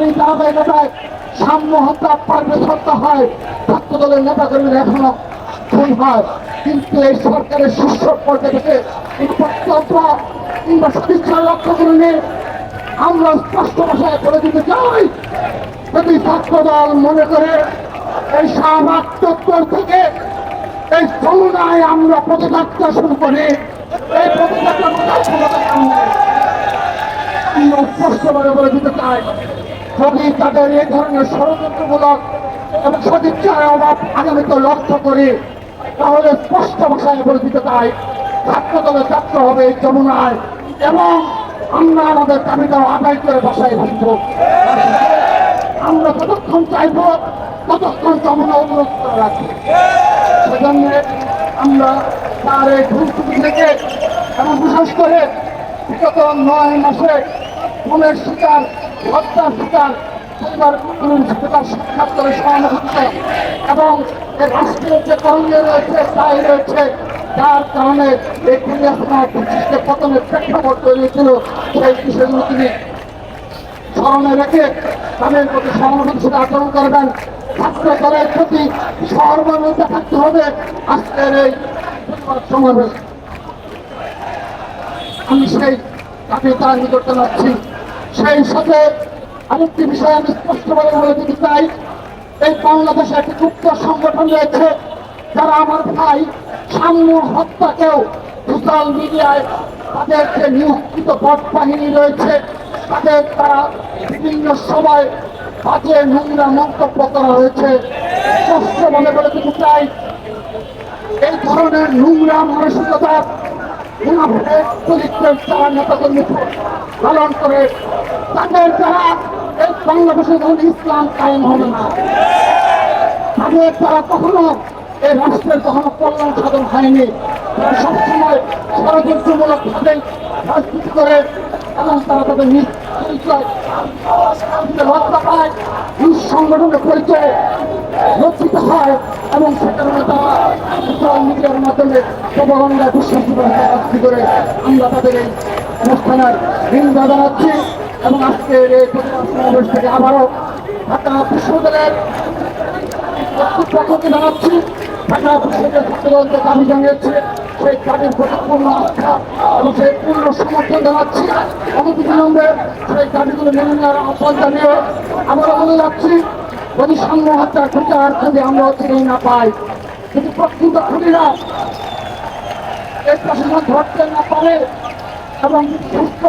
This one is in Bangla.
এই ধারাবাহিকতায় সাম্য হত্যা, পারভেজ হত্যা হয়, ছাত্র দলের নেতা কর্মীরা এখনো খুন হয়। কিন্তু এই সরকারের শীর্ষ পর্যায়ে থেকে কিংবা সদিচ্ছার লক্ষ্য করে আমরা স্পষ্ট ভাষায় বলে দিতে চাই, যদি ছাত্র দল মনে করে এই শাহবাগ চত্বর থেকে এই যমুনায় আমরা পদযাত্রা শুরু করি, এই পদযাত্রা আমরা স্পষ্টভাবে বলে দিতে চাই, যদি তাদের এই ধরনের ষড়যন্ত্রমূলক এবং সদিচ্ছার অভাব আগামীতে লক্ষ্য করি, তাহলে স্পষ্ট ভাষায় বলে দিতে চাই ছাত্র দলের যাত্রা হবে যমুনায় এবং আমরা আমাদের দাবিটা আদায় করে বাসায় ফিরব। আমরা যতক্ষণ চাইব ততক্ষণ যমুনা অনুরোধ করে রাখবো। সেজন্য আমরা তার এই ভুলত্রুটি থেকে এবং বিশেষ করে বিগত 9 মাসে খুনের শিকার, হত্যার শিকার পরিবার সাক্ষাৎ করে সহানুভূতি এবং রাষ্ট্রের যে করণীয় রয়েছে তাই রয়েছে, যার কারণে এই কুড়িয়াখানা পতনের প্রেক্ষাপট তৈরি হয়েছিল, সেই বিষয়গুলো তিনি স্মরণে রেখে তাদের প্রতি সহানুভূতির সাথে আচরণ করবেন। ছাত্র দলের প্রতি সর্বমধ্যে থাকতে হবে আজকের এই সমাবেশ। আমি সেই তাকে তার নিকট জানাচ্ছি। সেই সাথে আরেকটি বিষয় আমি স্পষ্টভাবে বলে দিতে চাই, এই বাংলাদেশে একটি গুপ্ত সংগঠন রয়েছে যারা আমার ভাই সাম্য হত্যাকেও সোশ্যাল মিডিয়ায় তাদের যে নিয়োজিত বট বাহিনী রয়েছে তাদের তারা বিভিন্ন সময় বাজে নোংরা মন্তব্য করা হয়েছে। স্পষ্টভাবে বলে দিতে চাই, এই ধরনের নোংরা মানসিকতা চরিত্রের যারা নেতাকর্মী পালন করে তাদের দ্বারা এই বাংলাদেশে যখন ইসলাম কায়েম হবে না, তাদের দ্বারা কখনো এই রাষ্ট্রের কখনো কল্যাণ সাধন হয়নি। তারা সবসময় ষড়যন্ত্রমূলক ভাবে রাজনীতি করে এবং তারা তাদের নিজ পরিচয় লজ্জা পায়, নিজ সংগঠনের পরিচয়ে লজ্জিত হয় এবং সে কারণে তারা সোশ্যাল মিডিয়ার মাধ্যমে প্রবন্ধা বিশ্বাসী করে আমরা তাদের এই অনুষ্ঠানের নিন্দা জানাচ্ছি এবং আজকের এই প্রতিবাদ সমাবেশ থেকে আবারও ঢাকা বিশ্ববিদ্যালয়ের কর্তৃপক্ষকে জানাচ্ছি, ঢাকা বিশ্ববিদ্যালয় ছাত্রদলকে দাবি জানিয়েছে, সেই দাবির প্রতি পূর্ণ আস্থা এবং সেই পূর্ণ সমর্থন জানাচ্ছি। অনতিবিলম্বে সেই দাবিগুলো মেনে নেওয়ার আহ্বান জানিয়ে আমরা বলে যাচ্ছি, যদি সাম্য হত্যার বিচার যদি আমরা চিনেই না পাই, যদি প্রকৃত খুনিরা এই প্রশাসন ধরতে না পারে এবং সুস্থ